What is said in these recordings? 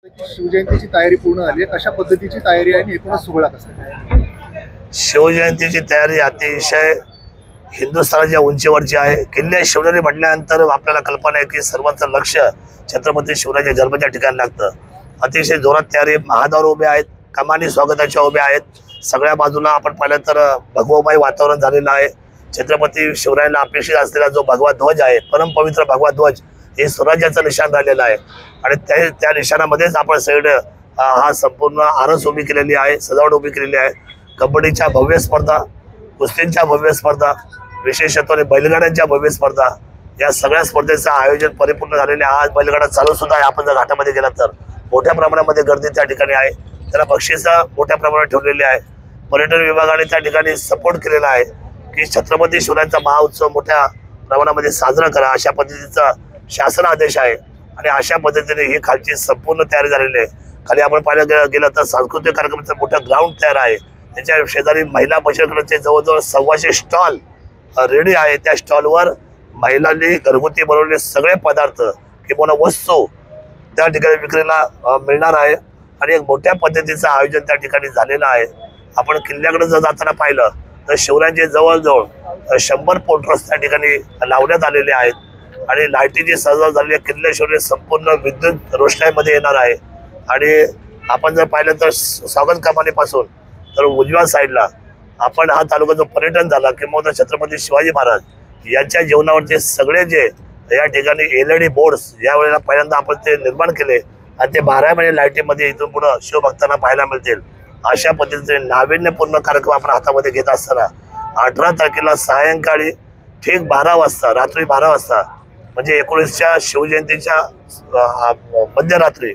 शिवजयंतीची तयारी पूर्ण झाली आहे, कशा पद्धतीची तयारी आहे आणि एकूणच सोहळा कसा आहे? शिवजयंतीची तयारी अतिशय हिंदुस्थानाच्या उंचीवरची आहे। किल्ले शिवनेरी म्हटल्यानंतर आपल्याला कल्पना आहे की सर्वांचं लक्ष छत्रपती शिवरायांच्या जन्माच्या ठिकाणी लागतं। अतिशय जोरात तयारी, महाद्वार उभे आहेत, कमानी स्वागताच्या उभ्या आहेत। सगळ्या बाजूला आपण पाहिलं तर भगवमय वातावरण झालेलं आहे। छत्रपती शिवरायांना अपेक्षित असलेला जो भगवा ध्वज आहे, परमपवित्र भगवा ध्वज, हे स्वराज्याचं निशाण झालेलं आहे आणि त्या निशाणामध्येच आपण सगळे हा संपूर्ण आरस उभी केलेली आहे, सजावट उभी केलेली आहे। कबड्डीच्या भव्य स्पर्धा, कुस्तींच्या भव्य स्पर्धा, विशेषत्वाने बैलगाड्यांच्या भव्य स्पर्धा, या सगळ्या स्पर्धेचं आयोजन परिपूर्ण झालेले आहे। आज बैलगाडा चालू सुद्धा आहे। आपण जर घाटामध्ये गेला तर मोठ्या प्रमाणामध्ये गर्दी त्या ठिकाणी आहे। त्याला बक्षिसं मोठ्या प्रमाणात ठेवलेली आहे। पर्यटन विभागाने त्या ठिकाणी सपोर्ट केलेला आहे की छत्रपती शिवरायांचा महाउत्सव मोठ्या प्रमाणामध्ये साजरा करा, अशा पद्धतीचा शासन आदेश आहे आणि अशा पद्धतीने ही खालची संपूर्ण तयारी झालेली आहे। खाली आपण पाहिलं गेलं तर सांस्कृतिक कार्यक्रमाचं मोठं ग्राउंड तयार आहे। त्याच्या शेजारी महिला बचत गटाचे जवळजवळ 125 स्टॉल रेडी आहे। त्या स्टॉलवर महिलांनी घरगुती बनवलेले सगळे पदार्थ किंवा वस्तू त्या ठिकाणी विक्रीला मिळणार आहे आणि एक मोठ्या पद्धतीचं आयोजन त्या ठिकाणी झालेलं आहे। आपण किल्ल्याकडे जर जाताना पाहिलं तर शिवरायांचे जवळजवळ 100 पोस्टर्स त्या ठिकाणी लावण्यात आलेले आहेत आणि लाईटीची सजावट झालेली किल्ले शिवराय संपूर्ण विद्युत रोषणाईमध्ये येणार आहे। आणि आपण जर पाहिलं तर स्वागत कमानीपासून तर उजव्या साईडला आपण हा तालुका जो पर्यटन झाला किंवा छत्रपती शिवाजी महाराज यांच्या जीवनावरचे सगळे जे या ठिकाणी LED बोर्ड्स या वेळेला पहिल्यांदा आपण ते निर्माण केले आणि ते 12 महिने लाईटीमध्ये इथून पुढे शिवभक्तांना पाहायला मिळतील। अशा पद्धतीचे नाविन्यपूर्ण कार्यक्रम आपण हातामध्ये घेत असताना 18 तारखेला सायंकाळी ठीक 12 वाजता, रात्री 12 वाजता म्हणजे 19च्या शिवजयंतीच्या मध्यरात्री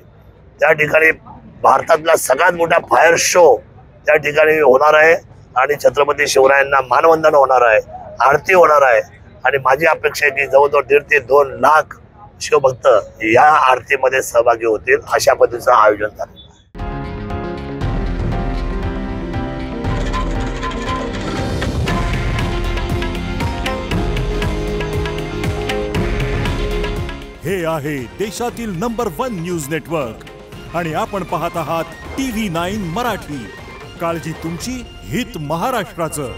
त्या ठिकाणी भारतातला सगळ्यात मोठा फायर शो त्या ठिकाणी होणार आहे आणि छत्रपती शिवरायांना मानवंदन होणार आहे, आरती होणार आहे आणि माझी अपेक्षा आहे की जवळजवळ 1.5 ते 2 लाख शिवभक्त या आरतीमध्ये सहभागी होतील। अशा पद्धतीचं आयोजन झालं। हे आहे देशातील नंबर 1 न्यूज नेटवर्क आणि आपण पाहत आहात TV9 मराठी। काळजी तुमची, हित महाराष्ट्राचं।